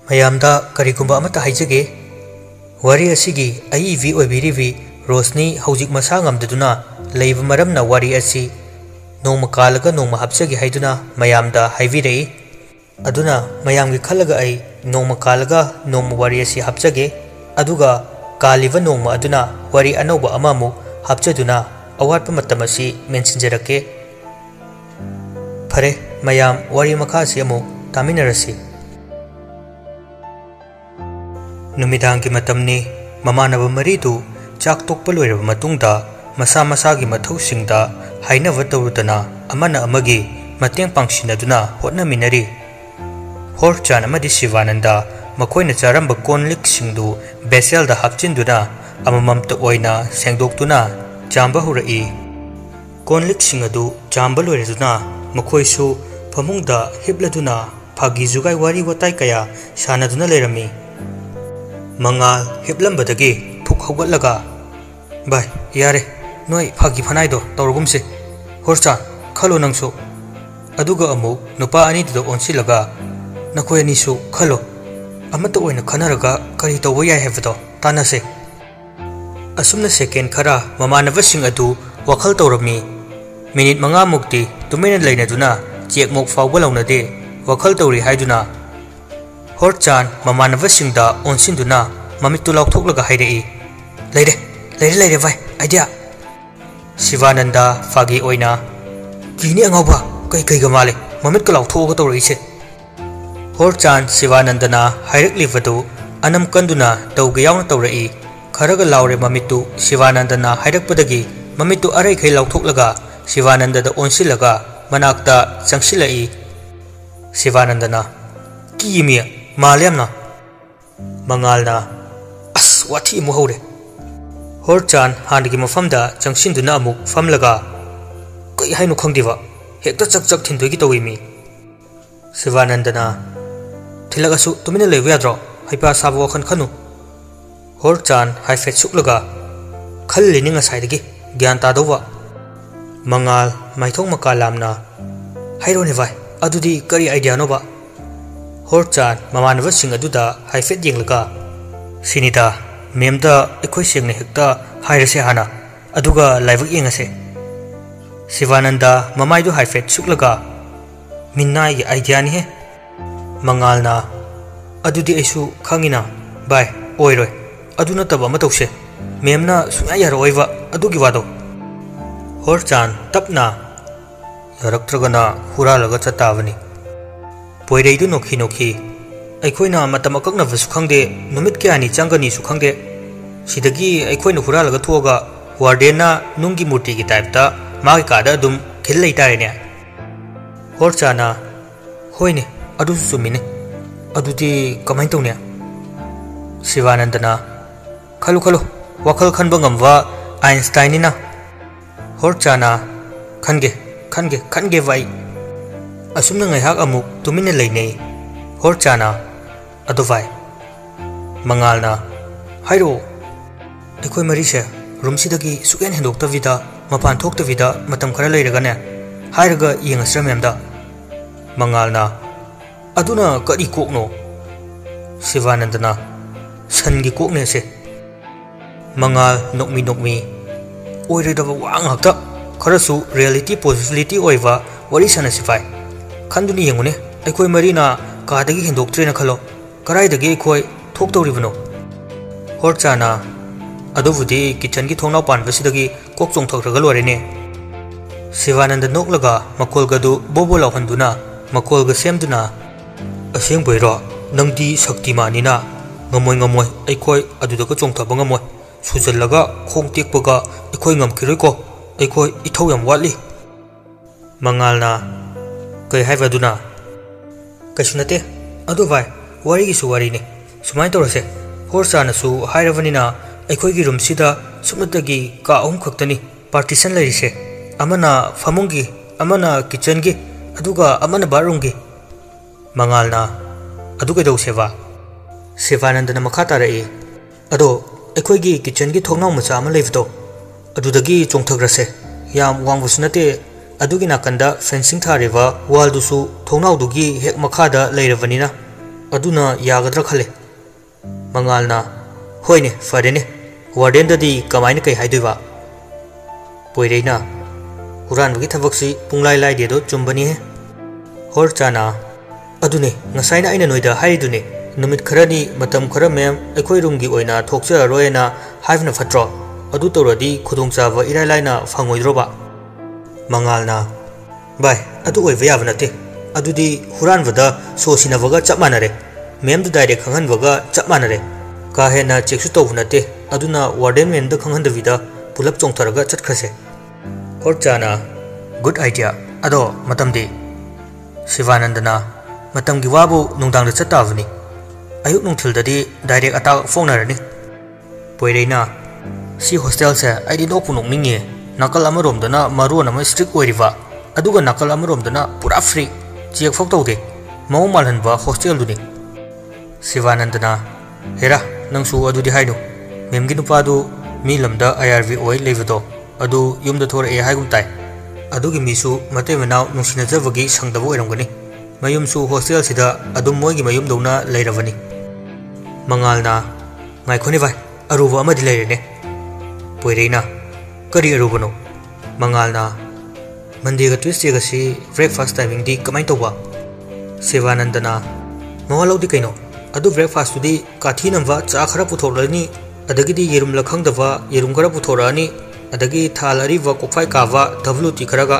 ꯃꯌꯥꯝꯗ ꯀꯔꯤꯒꯨꯝꯕ ꯑꯃꯠꯇ ꯍꯥꯏꯖꯒꯦ ꯋꯥꯔꯤ ꯑꯁꯤꯒꯤ ꯑꯏꯕꯤ ꯑꯣꯏꯕꯤꯔꯤꯕꯤ ꯔꯣꯁꯅꯤ ꯍꯧꯖꯤꯛ ꯃꯁꯥ ꯉꯝꯗꯗꯨꯅ ꯂꯩꯕ ꯃꯔꯝꯅ ꯋꯥꯔꯤ ꯑꯁꯤ ꯅꯣꯡꯃ ꯀꯥꯜꯂꯒ ꯅꯣꯡꯃ ꯍꯥꯞꯆꯒꯦ ꯍꯥꯏꯗꯨꯅ ꯃꯌꯥꯝꯗ ꯍꯥꯏꯕꯤꯔꯛꯏ ꯑꯗꯨꯅ ꯃꯌꯥꯝꯒꯤ ꯈꯜꯂꯒ ꯑꯩ ꯅꯣꯡꯃ ꯀꯥꯜꯂꯒ ꯅꯣꯡꯃ ꯋꯥꯔꯤ ꯑꯁꯤ ꯍꯥꯞꯆꯒꯦ ꯑꯗꯨꯒ ꯀꯥꯜꯂꯤꯕ ꯅꯣꯡꯃ ꯑꯗꯨꯅ ꯋꯥꯔꯤ ꯑꯅꯧꯕ ꯑꯃꯃꯨꯛ ꯍꯥꯞꯆꯗꯨꯅ ꯑꯋꯥꯠꯄ ꯃꯇꯝ ꯑꯁꯤ ꯃꯦꯟꯁꯤꯟꯖꯔꯛꯀꯦ ꯐꯔꯦ ꯃꯌꯥꯝ ꯋꯥꯔꯤ ꯃꯈꯥ ꯑꯁꯤ ꯑꯃꯨꯛ ꯇꯥꯃꯤꯟꯅꯔꯁꯤ नुमिदांगी मतमनी ममानब मरीदु चाक तोकप लोइरब मतुंगदा मसा मसागी मथौसिंगदा हाइनव तौरुदना अमना अमगी मतेंग पांगसिनदुना होटनमिनरी होरचान अमदि शिवानंदा मखोइना चारंब कोनलिक सिंगदु बेसेलदा हापचिनदुना अमममत ओइना सेंगदोक्तुना जांबा हुरई कोनलिक सिंगदु जांबा लोइरदुना मखोइसु फमुंगदा हिबलदुना फागी जुगाई वारी वताई कया सानदुना लेरमी मंगाल हिबलंबदगी फुक हौगलगा बाय यारे नोय फागी फनाइदो तौरगुमसे होरचा खलो नंगसो अदुगा अमुक नुपा अनिदो ओनसिलगा नखोय अनिसु खलो अमत ओइना खनरगा करी तौबो याय हेबदो तानासे असुमना सेकेंड खरा ममानबसिंग अदु वखल तौरमी मिनिट मंगा मुक्ति तुमेन लेनदुना चेक मोक फावबा लौनदे वखल तौरी हाइदुना होरचान ममानबसिंगदा ओनसिंदुना ममितु लाउथोकलगा हाइरई लेरे लेरे लेरे भाई आइडिया शिवानंदा फागी ओइना किनी अंगौबा कई कईगा माले ममित का लाउथोगा तौरईसे होरचान शिवानंदना हाइरकलिबदु अनम कंदुना तौगे यावना तौरई खरगा लाउरे ममितु शिवानंदना हाइरकपदगी ममितु अरैखै लाउथोकलगा शिवानंददा ओनसिलगा मनाक्ता चंगसिलई शिवानंदना किमी माल्यामना मंगालना अस वाथी मुहौरे होरचान हानगी मफमदा चंगसिनदुना अमुक फमलगा कई हाइनु खंगदिवा हेक्ता चक चक थिनदोगी तौइमी शिवानंदना थिलगसु तुमिना लेबु याद्रो हाइपा साबो वखन खनु होरचान हाइफेट सुकलगा खल्लिनि ngसाइदगी ज्ञान तादौवा मंगाल माइथोंग मकालामना हाइरोने भाई अदुदी करी आइडिया नोबा होरचान ममानबसिंग अदुदा हाइफेट येंगलगा सिनिदा मेमदा एखोय सेंगने हेक्ता हाइरसे हाना अदुगा लाइवक येंगसे शिवानंदा ममाइदु हाइफेट सुकलगा मिन्नाई आइडिया नि हे मंगालना अदुदी ऐसु खंगिना बाय ओइरोय अदु नतब अमा तौसे मेमना सुया यारोइवा अदुगी वादो होरचान तपना यारक्त्रगना हुरालगा चतावनी पोइरेदु नोखी नोखी अखोइना मतम अकक्नबसु खंगदे नुमित क्यानी चंगनी सु खंगदे सिदगी अखोइना हुरालगा थोगा वार्डेना नुंगी मूर्ति की टाइपता मागे कादा अदुम खिल लैतारेने होरचाना होइने अदुसु सुमिने अदुदी कमाइन तौने शिवानंदना खलु खलु वखल खनबा ngamba आइंस्टाइनिना होरचाना खनगे खनगे खनगे वाई असुमना ngaihak amuk tumina leinei होरचाना अदुवाई मंगालना हाइरो अखोय मरीसे रूमसिदगी सुकेन हेंदोक्तविदा मपान थोक्तविदा मतम खरा लेरगने हाइरगा येंगस्रा मेमदा मंगालना अदुना करी कोकनो शिवानंदना सनगी कोकने से मंगाल नोकमी ओइरेदबा वांगहक्ता खरसु रियलिटी पॉसिबिलिटी ओइवा वरी सनसिफाई खंदुनी येंगुने अखोय मरीना कादगी हेंदोक्त्रेना खलो कराइदगी अखोय थोक्तौरिबनो होरचाना अदुबुदी किचन की थोंनाव पानबसिदगी कोक चोंथोखरगा लोरेने शिवानंद नोकलगा मकोलगदु बोबो लावहंदुना मकोलगा सेमदुना असेंग बोइरो नंगदी शक्तिमानिना ngमोय अखोय अदुदगा चोंथबा ngमोय सुजल्लगा खोंग टेकपगा अखोय ngमखिरोइको अखोय इथौ याम वाटली मंगालना कई हाइबदुना कैसु नते अदु भाई वारीगिसु वारीने सुमाय तौरसे होरचानसु हाइरबनिना अखोयगी रूमसिदा सुमतगी का अहुम खक्तनी पार्टीशन लैरिसे अमना फमुंगी अमना किचनगी अदुगा अमना बाथरूमगी मंगालना अदु कैदौसेवा शिवानंदना मखा तारई अदो अखोयगी किचनगी थोंनाव मचा अमा लेबदो अदुदगी चोंथग्रसे याम वांगबुसु नते अदुगी नाकंदा फेंसिंग थारेबा वालदुसु थोंनावदुगी हेक मखादा लेरबनिना अदुना यागद्रा खले मंगालना होइने फरेने वार्डन ददी कमाइन कई हाइदुबा पोइरेना हुरानबगी थबकसी पुंगलाई लाई देदो चुंबनी है होरचाना अदुने ngसाइना आइना नोइदा हाइदुने नुमित खरनी मतम खर मैम अखोई रूमगी ओइना थोकचरोयना हाइवना फट्रो अदु तौरदी खुदोंचाबा इराय लाइना फंगोइद्रोबा मंगालना बाय अदु ओइबा याबा नते अदुदी हुरानबदा सोसिनाबगा चप मानरे मैम दु डायरेक्ट खंगनबगा चप मानरे का हेना चेकसु तौब नते अदुना वार्डन मैम द खंगनदबिदा पुलप चोंथरगा चटखसे होरचाना गुड आइडिया अदो मतमदी शिवानंदना मतमगी वाबु नुंदांग चटावनी अयुक नुंथिलददी डायरेक्ट अता फोंगनरनी पोइरेना सी हॉस्टल से आइदी नोकु नोकनिंगे नकल अमरोमदना मरोन अम स्ट्रिक्ट ओइरिबा अदुगा नकल अमरोमदना पूरा फ्री चेक फोक तौदे मौ मालहनबा हॉस्टल दुनी शिवानंदना हेरा नंसु अदुदी हाइदो मेमगी नुपादु मी लमदा आईआरवी ओइ लेबदो अदु युमदा थोर ए हाइगुम ताई अदुगी मिसु मते मनाव नुसिनजबगी संगदबो ओइरमगनी मयुमसु हॉस्टल सिदा अदुम मोइगी मयुम दौना लेरबनी मंगालना माइखोनी भाई अरुबा अमदि लेरेने पोइरेना करी अरुबनो मंगालना मंडेगा ट्यूसडेगा सी ब्रेकफास्ट टाइमिंग दी कमाइन तौबा शिवानंदना मवालौदी कइनो अदु ब्रेकफास्ट तुदी काठी नंबा चा खरा पुथोरलनी अदगिदी येरुम लखंगदबा येरुम खरा पुथोरानी अदगी थाल अरिबा कोफाई काबा डब्ल्यूटी खरागा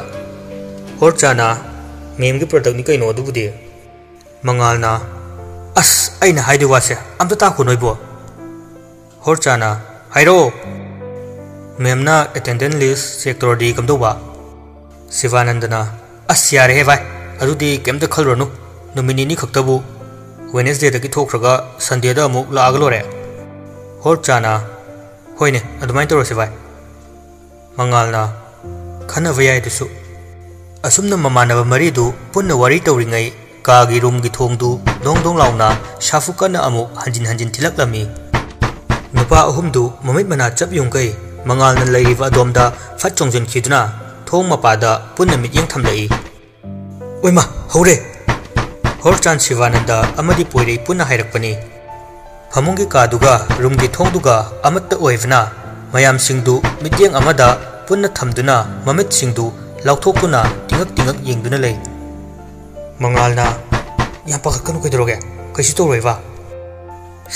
होरचाना मेमगी प्रोडक्ट नि कइनो अदुबुदी मंगालना अस आइना हाइदे वासे अमता ताखु नोइबो होरचाना हाइरो मेमना अटेंडेंस लिस्ट चेक तोरदी कमदोबा शिवानंदना अस यारे हे भाई अदुदी केमता खलरनु नुमिनिनी खक्तबु वेडनेसडे दगी थोखरगा संडे दा अमुक लागलोरे होरचाना होइने अदुमाइन तोरसे भाई मंगालना खनव याइदुसु असुमना ममानब मरीदु पुन्ना वारी तौरिङै कागी रूमगी थोंगदु दोंग दोंग लाउना शाफुकना अमुक हंजिन हंजिन थिलक्लमी नुपा अहुमदु ममित मना चप युंगै मंगालना लैरिबा अदोमदा फट चोंजन खिदुना थोंग मपादा पुन्ना मित्येंग थमलई ओइमा हौरे होरचान शिवानंदा अमदि पोइरे पुन्ना हाइरकपनी फमुंगी कादुगा रूमगी थोंगदुगा अमत्ता ओइवना मयाम सिंगदु मित्येंग अमदा पुन्ना थमदुना ममित सिंगदु लाउथोकुना तिंगक तिंगक येंगदुना लई मंगालना याम पाखकनु कइदरोगे कइसु तौरोइबा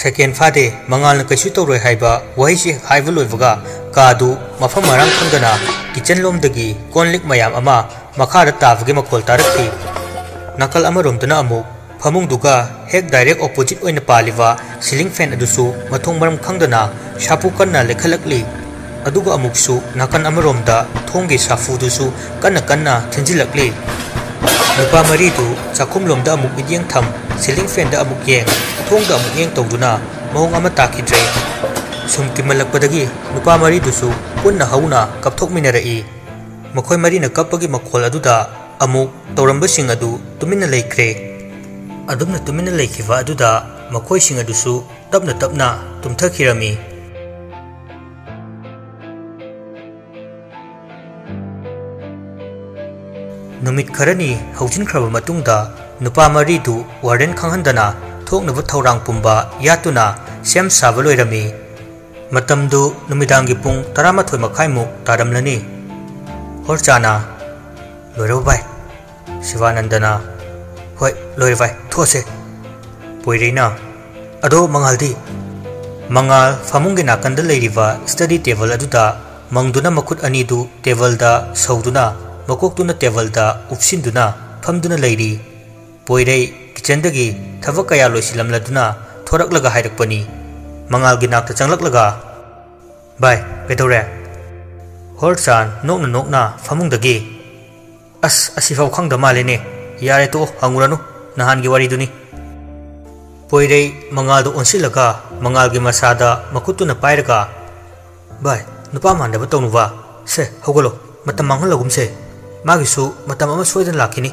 सेकेंड फादे मंगालना कइसु तौरोइ हाइबा वहिसि हाइबा लोइबगा कादु मफम मरांग खंगना किचन लोमदगी कोनलिक मयाम अमा मखादा ताबगे मखोल तारखी नकल अमरोमदना अमुक फमुंगदुगा हेक डायरेक्ट ऑपोजिट ओइना पालिबा सीलिंग फैन अदुसु मथोंग मरम खंगदना शापु कन्ना लेखलकली अदुगा अमुकसु नकन अमरोमदा थोंगी साफुदुसु कन्ना कन्ना थिंजिलकली नुपा मरीदु चाखुमलोमदा अमुक मिदियंग थम सीलिंग फैन दा अमुक येंग थोंगा अमुक येंग तौदुना महोंग अमा ताकिद्रे सुम किमलकपदगी नुपा मरीदुसु पुन्ना हौना कपथोकमिनरई मखोय मरीना कपपगी मखोल अदुदा अमुक तौरंबसिंग अदु तुमिना लेख्रे अदुमना तुमिना लेखिबा अदुदा मखोयसिंग अदुसु तपना तपना तुमथखिरमी नुमित खरनी हौजिनख्रबा मतुंगदा नुपा मरीदु वार्डन खंगहंदना थोकनबा थौरांग पुंबा यातुना सेम साबा लोइरमी मतमदु नुमिदांगी पुंग 11 मखाइमुक तारमलनी होरचाना लोइरो भाई शिवानंदना होय लोइर भाई थोसे पोइरेना अदो मंगालदी मंगाल फमुंगी नाकंद लेरिबा स्टडी टेबल अदुदा मंगदुना मखुत अनीदु टेबलदा सौदुना मकोक्तुना टेबलदा उपसिंदुना फमदुना लेरी पोइरे किचनदगी थबक कया लोइसिलमलदुना थोरकलगा हाइरकपनी मंगालगी नाकता चंगलकलगा बाय पेदोरे होरचान नोकना नोकना फमुंगदगी अस असिफाव खंगदा मालेने यारे तो हंगुरनु नहानगी वारीदुनी पोइरे मंगालदो ओनसिलगा मंगालगी मसादा मकुतुना पाइरगा बाय नुपा मानदबा तौनुबा से हौगलो मतम मांगलगुमसे मागिसु मतम अमा सोयदन लाखिनी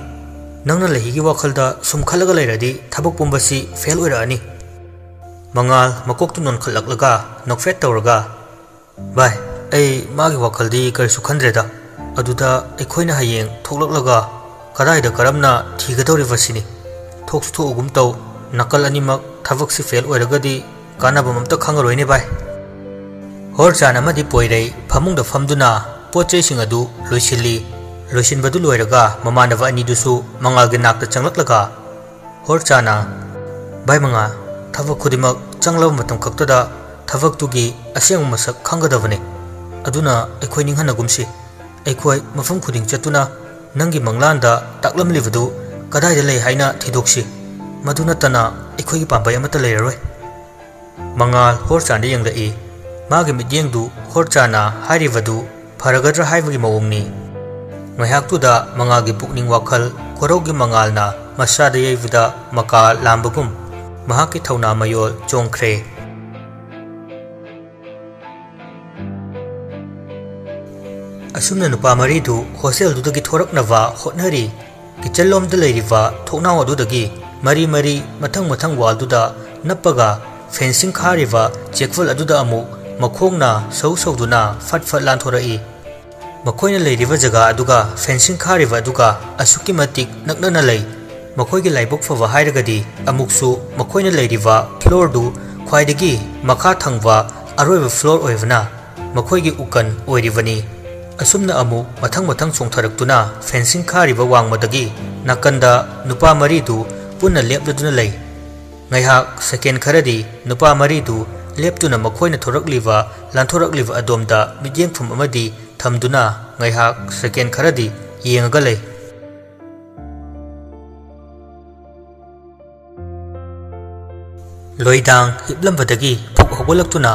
नंगना लहिगी वाखलदा सुम खलगा लेरदी थबक पुंबसी फेल ओइरानी मंगाल मकोक्तु नोन खलकलगा नोकफेट तौरगा बाय ऐ मागी वाखलदी करिसु खंद्रेदा अदुदा एखोइना हयेंग थोकलकलगा कदाइदा करमना थीगदौरिबसिनी थोकसु थोगुम तौ नकल अनिमक थबक से फेल ओइरगदी कानाबम अमता खंगरोइने बाय होरचान अमदि पोइरै फमुंग फमदुना पोचै सिंग अदु लोइसिली लोइसिनबदु लोइरगा ममानव अनिदुसु मंगालगे नाकता चंगलक्लगा होरचाना बाय मंगा थबक खुदिमक चंगलब मतम खक्तदा थबक तुगी असेंग मसक खंगदबने अदुना अखोय निंगहनगुमसि अखोय मफम खुदिंग चतुना नंगी मंगलांदा ताकलमलिबदु कदाइदा लei हाइना थिदोक्सि मदु नतना अखोय पांबाय अमता लेररोय मंगाल होरचान दे यंगदई मागे मिद्येंगदु होरचाना हारिबदु फरगद्रा हाइबगी मवंगनी ngayhaktuda mangagi pukning wakhal khorogi mangalna masada yeivida maka lambagum mahaki thauna mayol chongkhre asumna nupa mari du hostel du dagi thoraknawa hotnari kitchenlom da leiriwa thoknaw adu dagi mari mari mathang wal du da nappaga fencing khariwa chekwal adu da amu makhongna sau duna fat lan thorai मखोइना लेरिवा जगह अदुगा fencing खारिवा अदुगा असुकी मतिक नकनना लई मखोइगे लाइबुक fava हाइरगदी अमुक्सु मखोइना लेरिवा floor दु ख्वाइदगी मखा थंगवा अरोइबा floor ओइवना मखोइगे उकन ओइरिवनी असुमना अमु मथंग चोंथरक्तुना fencing खारिवा वांगमदगी नाकंदा नुपा मरीदु पुन्ना लेपदुना लई ngaiha second kharadi nupa maridu leptuna मखोइना थोरकलिवा लांथोरकलिवा अदोमदा मिजेंगफुम अमदी थमदुना ngaiha second kharadi yengaga lei loidang hiblambadagi phuk hogolaktuna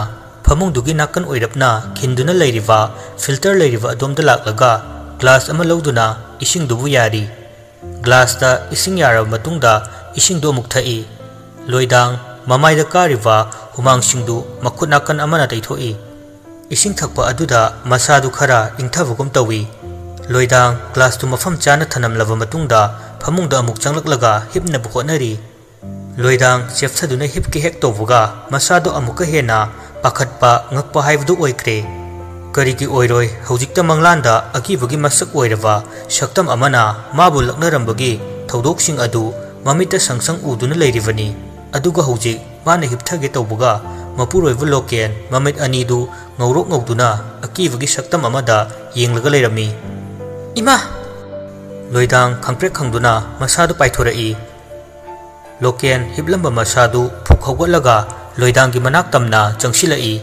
famungdugi nakan oirapna khinduna leiriwa filter leiriwa adomda laklaga glass ama loduna ising dubu yari glass da ising yara matungda ising do mukthai loidang mamaida kariwa humang singdu makhut nakan amana taithoi ising thakpa aduda masadu khara ingthabugum tawi loidang glass tu mafam chana thanam lava matungda famungda amuk changlaklaga hipna bukhonari loidang chefthaduna hipki hek tobuga masadu amuka hena pakhatpa ngakpa haibdu oikre karigi oiroi hojikta manglanda akibagi masak oirawa shaktam amana mabu laknarambagi thodok sing adu mamita sangsang uduna leirivani aduga hojik mana hipthage tobuga मपुरोइबु Loken ममित अनिदु ngawrok ngawduna akibagi saktam amada yenglaga leirami ima loidang khangprek khangduna masadu paithorai loken hiblamba masadu phuk hogolaga loidang gi manak tamna changsilai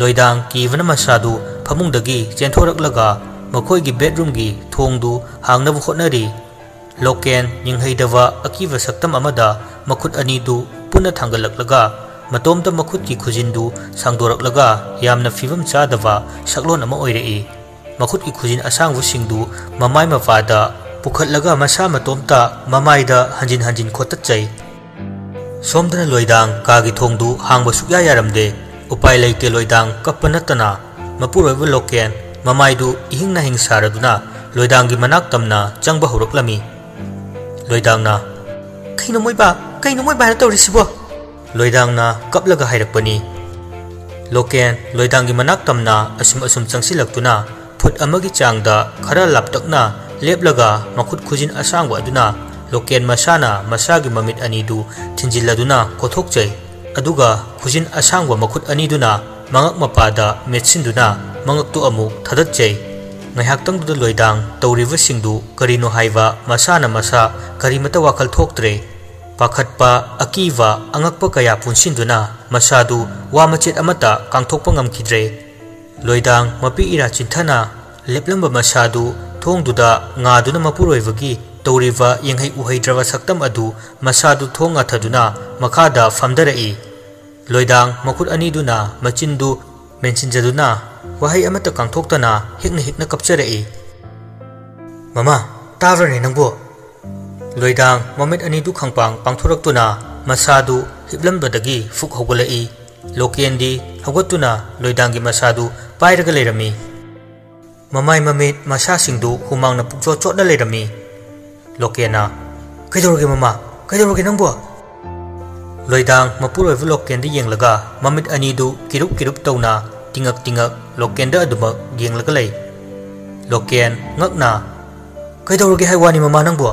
loidang kivana masadu phamungdagi chenthораklaga makhoi gi bedroom gi thongdu hangnabu hotnari loken ninghaidawa akiba saktam amada makhut anidu punna thangalaklaga matomta makhut ki khujindu sangdoraklaga yamna fibam chadava saklon ama oirei makhut ki khujin asangbu singdu mamai mafada pukhatlaga masa matomta mamaida hanjin khotatchai somdana loidang kagi thongdu hangba sukya yaramde upai leite loidang kapanatana mapuroibu loken mamaidu ihingna hingsaraduna loidang gi manak tamna changba horoklami loidang na kaino moiba na tawrisibo loidang na kaplaga hairakpani loken loidang gi manak tamna asum changsilaktuna phut amagi changda khara laptakna leplaga makhut khujin asangwa aduna loken masana masagi mamit anidu thinjiladuna kothokchai aduga khujin asangwa makhut aniduna mangak mapada metsinduna mangaktu amu thadatchai ngaihaktang du loidang tawriwa singdu karino haiwa masana masa karimata wakal thoktre pakhatpa akiwa angakpa kaya punsinduna masadu wa machet amata kangthokpa ngamkhidre loidang mapi ira chinthana leplamba masadu thongduda ngaduna mapuroivagi tawriwa yenghai uhaidrawa saktam adu masadu thonga thaduna makhada famdarai loidang makhut aniduna machindu mensinjaduna wahai amata kangthoktana hikna kapcharai mama tavrane nangbo loidang moment anidu khangpang pangthuraktuna masadu hiblambadagi fuk hogolai lokendi hogotuna loidanggi masadu pairaga leirami mamai mamit masa singdu humangna pukjo chotna leirami lokena kaidoroge mama kaidoroge nangbo loidang mapuroibu lokendi yenglaga mamit anidu kirup tawna tingak lokenda aduma yenglaga lei loken ngakna kaidoroge haiwani mama nangbo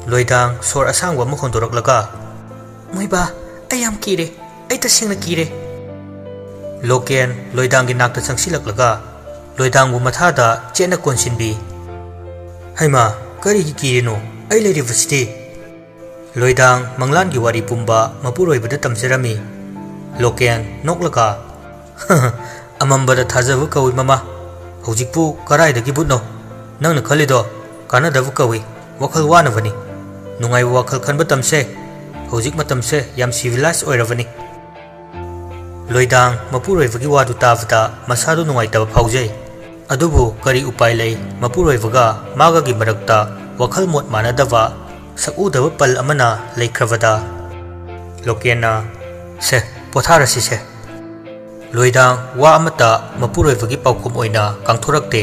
loidang sor asangwa mukhondoraklaga मोइबा आई याम कीरे आई तसेंगना कीरे लोकेन लोइदांगी नाक्ता चंगसिलकलगा लोइदांगु मथादा चेना कोनसिनबी हाइमा करिगी कीरेनो आई लेरिबसिटी लोइदांग मंगलानगी वारी पुंबा मपुरोइबदा तमजरमी लोकेन नोकलगा अमंबदा थाजबु कवि mama हौजिकपु कराइदगी बुनो नंगना खलिदो कानादबु कवि वखल वानबनी नुंगाइबु वखल खनबा तमसे हौजिक मतमसे याम civilised ओइरबनी लोइदांग मपुरोइबगी वादु ताबदा मसादु नुंगाइतबा फाउजै अदुबु करी उपाय लै मपुरोइबगा मागागी मरक्ता वखल मोट मानदबा सकूदबा पल अमना लेख्रबदा लोकेना से पोथारसी से लोइदांग वा अमता मपुरोइबगी पाउकुम ओइना कांथोरक्ते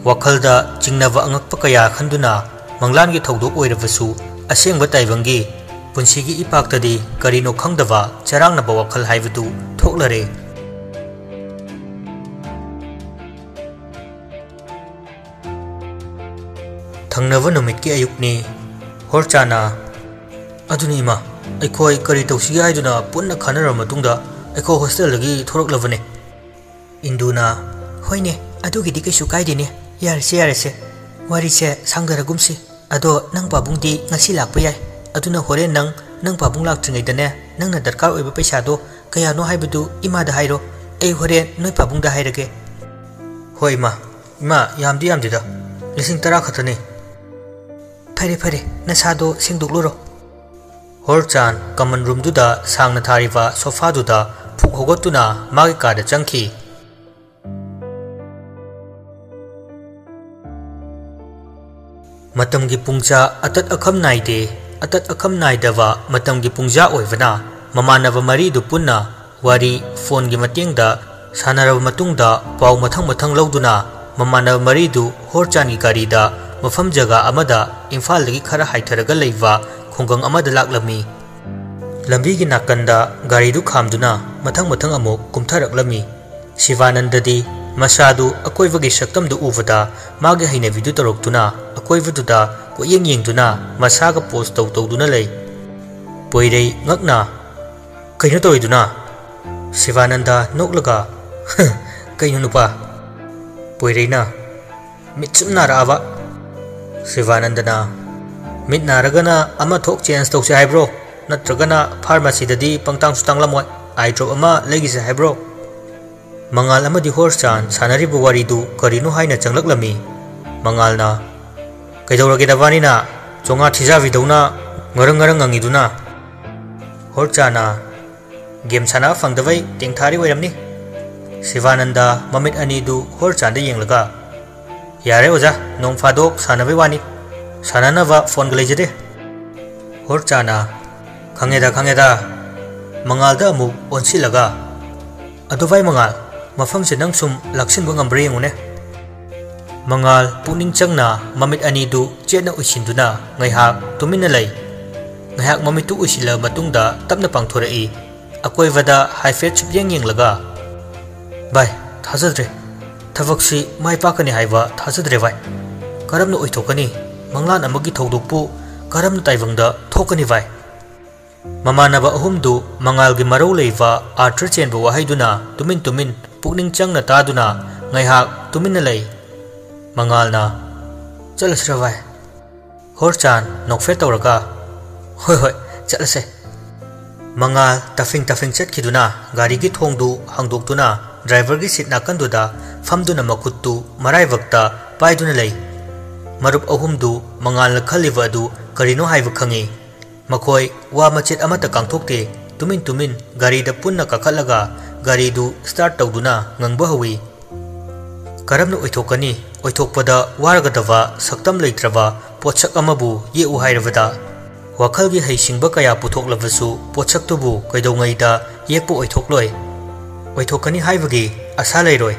वखलदा चिंगनबा अंगकपा कया खंदुना मंगलानगी थौदोक ओइरबसु असेंगबा ताइबंगी पुंसीगी इपाक्तदी करिनो खंगदबा चरांगनबा वखल हाइबदु थोक्लरे थंगनबा नुमितकी अयुक्नी होरचाना अदुनी इमा अखोय करी तौसिगे हाइदुना पुन्ना खानर मतुंगदा अखो हॉस्टेलदगी थोरक्लबने इंदुना होइने अदुगिदी कैसु काइदेने यारसे यारसे वारीसे सांगरगुमसी अदो नंग पाबुंगदी ngasi लाकपा याय अदुना होरे नंग पाबुंग लाक्ट्रिङैदने नंगना दरकार ओइबा पैसादो कयानो हाइबदु इमादा हाइरो ए होरे नोइ पाबुंगदा हाइरगे होय इमा यामदिदा 10,000 खतने फरे फरे नसादो सिंगदुकलुरो होरचान कमन रूमदुदा सांगना थारिबा सोफादुदा फुक होगतुना मागे कादा चंखी मतमगी पुंगजा अतत अखम नाइदवा मतमगी पुंगजा ओइबना ममानबा मरीदु पुन्ना वारी फोनगी मतेंगदा सानरबा मतुंगदा पाउ मथंग लौदुना ममानबा मरीदु होरचानी गारीदा मफम जगह अमदा इम्फालदगी खरा हाइथरगा लैबा खुंगंग अमदा लाक्लमी लंबीगी नाकंदा गारीदु खामदुना मथंग अमुक कुमथरक्लमी शिवानंददी मसादु अकोइबगी शक्तमदु उबदा मागे हैनबिदु तरोक्तुना अकोइबदुदा कोयेंग येंगदुना मसागा पोस्ट तौदुना लै पोइरै ngakna कइनो तोइदुना शिवानंदा नोकलगा कइनो नुपा पोइरैना मिचुमना राबा शिवानंदना मिट नारगना अमा थोक चेंज तौसे हाइब्रो नत्रगना फार्मेसीददी पंगतांग सुतांगलमोय आइड्रोप अमा लेगिसे हाइब्रो मंगाल अमदी होरचान सानरिबु वारीदु करिनो हाइना चंगलक्लमी मंगालना कैदौरगेदबानिना चोंगा थिजाविदौना ngरंग ngंगिदुना होरचाना गेम साना फंगदबै टेंथारी ओइरमनी शिवानंदा ममित अनीदु होरचांदा येंगलगा यारे ओजा नोंग फादोक सानबै वानी साननबा फोन गलेजदे होरचाना खंगेदा मंगालदा अमु ओनसिलगा अदुबाई मंगाल मफम से नंग सुम लक्सिनबो ngambरे येंगुने मंगाल पुनिंग चंगना ममित अनीदु चेना उसिंदुना ngaiha तुमिना लै ngaiak mamitu usila matungda tapna pangthorei akoivada haifet chubyeng yenglага bai thajadre thabaksi mai pakani haiba thajadre bai karamna oithokani manglan amagi thodokpu karamna taibangda thokani bai mamanaba ahumdu mangalgi marau leiba arthur chenbu wahaiduna tumin pukning changna taduna ngaiha tuminna lei mangalna chalasra bai horchan nokfe tawraga hoi chalase mangal tafing chatkiduna gari gi thongdu hangdoktuna driver gi seat nakanduda famduna makuttu marai wakta paiduna lei marup ahumdu mangal la khaliwa du karino haiba khangi makoi wa machet amata kangthokte tumin gari da punna kakhalaga gari du start tawduna ngangba hawi karamna oithokani oithokpada waragadawa saktam leitraba pochak amabu ye u hairabada wakalgi haisingba kaya puthoklavsu pochaktubu kaidongaida yekpo oithokloi oithokani haibagi asa leiroi